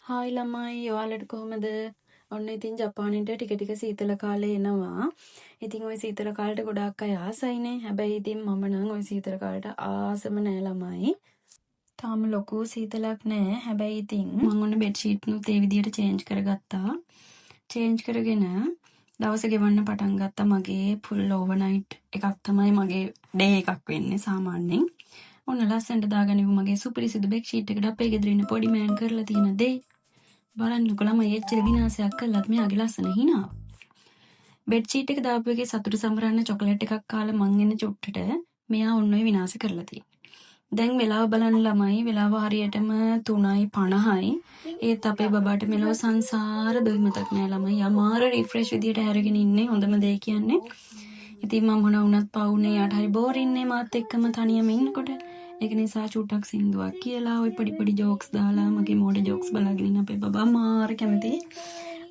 Hi ළමයි ඔයාලට කොහොමද? ඔන්න ඉතින් ජපානෙට ටික ටික සීතල කාලේ එනවා. ඉතින් ওই සීතල කාලේට ගොඩාක් අය ආසයිනේ. හැබැයි ඉතින් මම නම් ওই සීතල කාලේට ආසම නෑ ළමයි. තාම ලොකු සීතලක් නෑ. හැබැයි ඉතින් මම ඔන්න බෙඩ් ෂීට් නුත් ඒ විදියට චේන්ජ් කරගත්තා. චේන්ජ් කරගෙන දවස ගෙවන්න පටන් ගත්තා. මගේ ෆුල් ඕවර්නයිට් එකක් තමයි මගේ ඩේ එකක් වෙන්නේ සාමාන්‍යයෙන්. ඔන්න ලස්සනට දාගනිමු මගේ සුපිරිසිදු බෙඩ් ෂීට් එකට අපේ ගෙදර ඉන්න පොඩි මෑන් කරලා තියෙන දේ. බලන්නකො ළමයි එච්චර විනාශයක් කළත් මෙයාගේ ලස්සන හිනාව. බෙඩ් ෂීට් එක දාපු එකේ සතුට සමරන්න චොකලට් එකක් කාලා මං එන චුට්ටට මෙයා ඔන්න ඔය විනාශ කරලා තියෙනවා. දැන් වෙලාව බලන්න ළමයි වෙලාව හරියටම 3:50යි. ඒත් අපේ බබාට මෙලෝ සංසාර දුයි මතක් නෑ ළමයි. අමාර රිෆ්‍රෙෂ් විදියට හැරගෙන ඉන්නේ හොඳම දේ කියන්නේ. ඉතින් මම මොන වුණත් පවුනේ යාට හරි බෝරින්නේ මාත් එක්කම තනියම ඉන්නකොට. ඒක නිසා චුට්ටක් සින්දුවක් කියලා ওই පොඩි පොඩි ජෝක්ස් දාලා මගේ මෝඩ ජෝක්ස් බලාගෙන ඉන්න අපේ බබා මාර කැමති.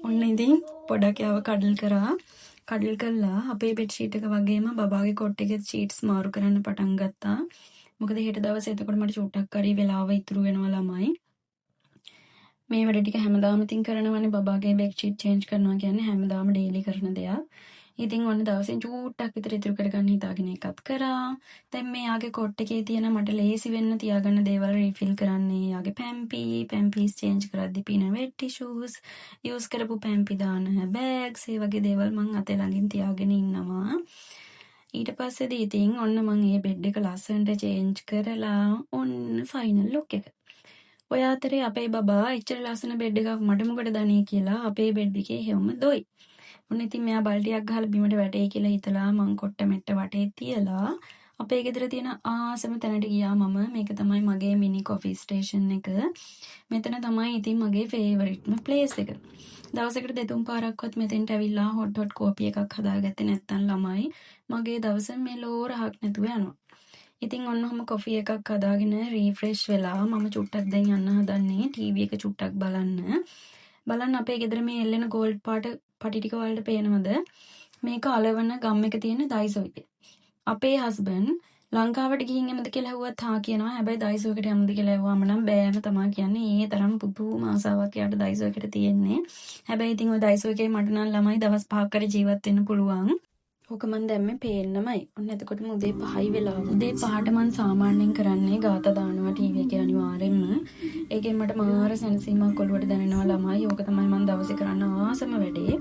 ඔන්න ඉතින් පොඩක් යව කඩල් කරා. කඩල් කළා අපේ බෙඩ් ෂීට් එක වගේම බබාගේ කොට් එකේ ෂීට්ස් මාරු කරන්න පටන් ගත්තා. මොකද හෙට දවසේ එතකොට මට චුට්ටක් කරි වෙලාව ඉතුරු වෙනවා ළමයි. මේ වැඩ ටික හැමදාම ඉතින් කරනවනේ බබාගේ බෙඩ් ෂීට් චේන්ජ් කරනවා කියන්නේ හැමදාම ඩේලි කරන දෙයක්. ඉතින් ඔන්න දවසෙන් චූට්ටක් විතර ඉතුරු කරගන්න හිතාගෙන එකත් කරා. දැන් මෙයාගේ කොට් එකේ තියෙන මට ලේසි වෙන්න තියාගන්න දේවල් රීෆිල් කරන්නේ. යාගේ පැම්පීස් චේන්ජ් කරද්දි පින වෙට් ටිෂූස්, යූස් කරපු පැම්පි දාන බෑග්ස්, ඒ වගේ දේවල් මං අතේ ළඟින් තියාගෙන ඉන්නවා. ඊට පස්සේදී ඉතින් ඔන්න මං මේ බෙඩ් එක ලස්සනට චේන්ජ් කරලා ඔන්න ෆයිනල් ලුක් එක. ඔය අතරේ අපේ බබා එච්චර ලස්සන බෙඩ් එකක් මට මොකටද දණී කියලා අපේ බෙඩ් එකේ හැවම දොයි. ඔන්න ඉතින් මෙයා බල්ටියක් ගහලා බිමට වැටේ කියලා හිතලා මං කොට්ට මෙට්ට වටේ තියලා අපේ ගෙදර තියෙන ආසම තැනට ගියා මම. මේක තමයි මගේ මිනි කොෆි ස්ටේෂන් එක. මෙතන තමයි ඉතින් මගේ ෆේවරිට්ම ප්ලේස් එක. දවසකට 2-3 පාරක්වත් මෙතෙන්ට ඇවිල්ලා හොට් කෝපි එකක් හදාගත්තේ නැත්තම් ළමයි මගේ දවස මෙලෝ රහක් නැතුව යනවා. ඉතින් ඔන්න ඔහම කොෆි එකක් හදාගෙන රීෆ්‍රෙෂ් වෙලා මම චුට්ටක් දැන් යන්න හදන්නේ ටීවී එක චුට්ටක් බලන්න. බලන්න අපේ ගෙදර මේ එල්ලෙන ගෝල්ඩ් පාට පටි ටික වලට පේනවද? මේක අලවන ගම් එක තියෙන දයිසෝ එකේ. අපේ හස්බන්ඩ් ලංකාවට ගිහින් යමුද කියලා ඇහුවත් හා කියනවා. හැබැයි දයිසෝ එකට යමුද කියලා ඇහුවාම නම් බෑම තමයි කියන්නේ. ඒ තරම් පුදුම ආසාවක් යාට දයිසෝ එකට තියෙන්නේ. හැබැයි ඉතින් ওই දයිසෝ එකේ මට නම් ළමයි දවස් 5ක් කර ජීවත් වෙන්න පුළුවන්. ඕක මන් දැම්මේ පේන්නමයි. ඔන්න එතකොට උදේ 5යි වෙලාව. උදේ 5ට මන් සාමාන්‍යයෙන් කරන්නේ ගාථා දානවා ටීවී එකේ අනිවාර්යෙන්ම. ඒකෙන් මට මාර සැනසීමක් ඔළුවට දැනෙනවා ළමයි. ඕක තමයි මන් දවසේ කරන්න ආසම වැඩේ.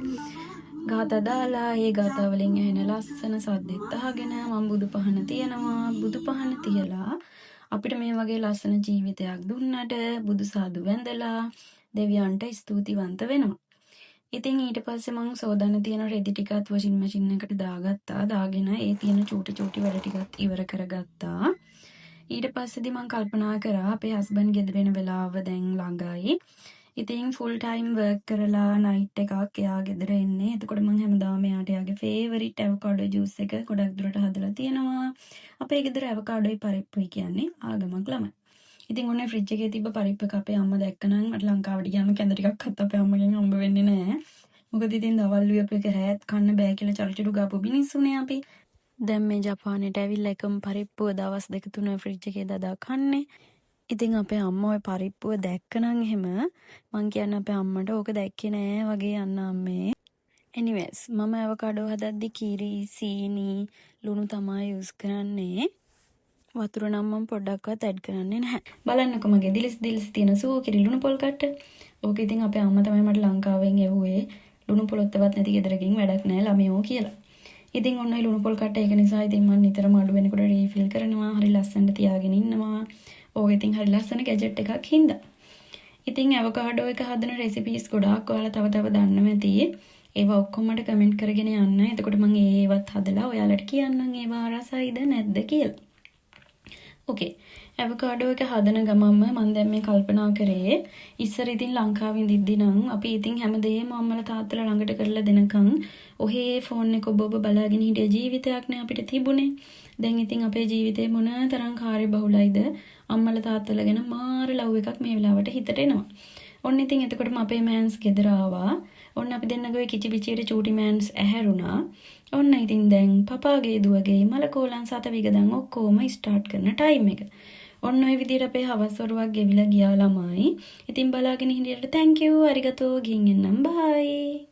ගාථා දාලා ඒ ගාථා වලින් ඇහෙන ලස්සන සද්දෙත් අහගෙන මම බුදුපහන තියනවා. බුදුපහන තියලා අපිට මේ වගේ ලස්සන ජීවිතයක් දුන්නට බුදු සාදු වැඳලා දෙවියන්ට ස්තුතිවන්ත වෙනවා. ඉතින් ඊට පස්සේ මං සෝදාන තියෙන රෙදි ටිකත් වොෂින් මැෂින් එකට දාගත්තා. දාගෙන ඒ තියෙන චූටි වැඩ ටිකත් ඉවර කරගත්තා. ඊට පස්සේදී මං කල්පනා කරා අපේ හස්බන්ඩ් ගෙදර එන වෙලාව දැන් ළඟයි. ඉතින් ෆුල් ටයිම් වර්ක් කරලා නයිට් එකක් එයා ගෙදර එන්නේ. එතකොට මං හැමදාම එයාට එයාගේ ෆේවරිට් ඇවෝකාඩෝ ජූස් එක ගොඩක් දුරට හදලා තියෙනවා. අපේ ගෙදර ඇවෝකාඩෝයි පරිප්පුයි කියන්නේ ආගමක් ළමයි. ඉතින් ඔන්න ෆ්‍රිජ් එකේ තිබ්බ පරිප්ප එක අපේ අම්මා දැක්කනම් මට ලංකාවට ගියාම කැඳ ටිකක් අත් අපේ අම්මගෙන් හම්බ වෙන්නේ නැහැ. මොකද ඉතින් දවල් උයප එක රෑත් කන්න බෑ කියලා චරුචරු ගාපු මිනිස්සුනේ අපි. දැන් මේ ජපානයට ඇවිල්ලා එකම පරිප්පුව දවස් 2-3 ෆ්‍රිජ් එකේ දදා කන්නේ. ඉතින් අපේ අම්මා ওই පරිප්පුව දැක්කනම් එහෙම මං කියන්නේ අපේ අම්මට ඕක දැක්කේ නෑ වගේ යන්න අම්මේ. anyways මම ඇවෝකාඩෝ හදද්දි කිරි සීනි ලුණු තමයි යූස් කරන්නේ. වතුර නම් මම පොඩ්ඩක්වත් ඇඩ් කරන්නේ නැහැ. බලන්නකො මගේ දිලිස් තියෙන සූකිරි ලුණු පොල් කට්ට. ඕක ඉතින් අපේ අම්මා තමයි මට ලංකාවෙන් එව්වේ. ලුණු පොලොත්තවත් නැති ගෙදරකින් වැඩක් නැහැ ළමයෝ කියලා. ඉතින් ඔන්න ලුණු පොල් කට්ට ඒක නිසා ඉතින් මම නිතරම අඩු වෙනකොට රීෆිල් කරනවා. හරි ලස්සනට තියාගෙන ඉන්නවා. ඕක ඉතින් හරි ලස්සන ගැජට් එකක් හින්දා. ඉතින් ඇවෝකාඩෝ එක හදන රෙසිපීස් ගොඩාක් ඔයාලා තව දන්නවා ඇති. ඒවා ඔක්කොම මට කමෙන්ට් කරගෙන යන්න. එතකොට මම ඒවත් හදලා ඔයාලට කියන්නම් ඒවා රසයිද නැද්ද කියලා. ඕකේ ඇවෝකාඩෝ එක හදන ගමන්ම මම දැන් මේ කල්පනා කරේ ඉස්සර ඉතින් ලංකාවේ ඉඳිද්දි නම් අපි ඉතින් හැමදේම අම්මලා තාත්තලා ළඟට කරලා දෙනකන් ඔහේ ෆෝන් එක ඔබ බලාගෙන හිටිය ජීවිතයක් නේ අපිට තිබුණේ. දැන් ඉතින් අපේ ජීවිතේ මොන තරම් කාර්යබහුලයිද අම්මලා තාත්තලා ගැන මාර ලව් එකක් මේ වෙලාවට හිතට එනවා. ඔන්න ඉතින් එතකොටම අපේ මෑන්ස් ගෙදර ආවා. ඔන්න අපි දෙන්නගේ කිචි පිචියට චූටි මෑන්ස් ඇහැරුණා. ඔන්න ඉතින් දැන් පපාගේ දුවගේ මලකෝලන් සත විගදන් ඔක්කොම ස්ටාර්ට් කරන ටයිම් එක. ඔන්න ඔය විදිහට අපේ හවස් වරුවක් ගෙවිලා ගියා ළමයි. ඉතින් බලාගෙන හිටියට thank you අරිගතෝ ගිහින් එන්නම් bye.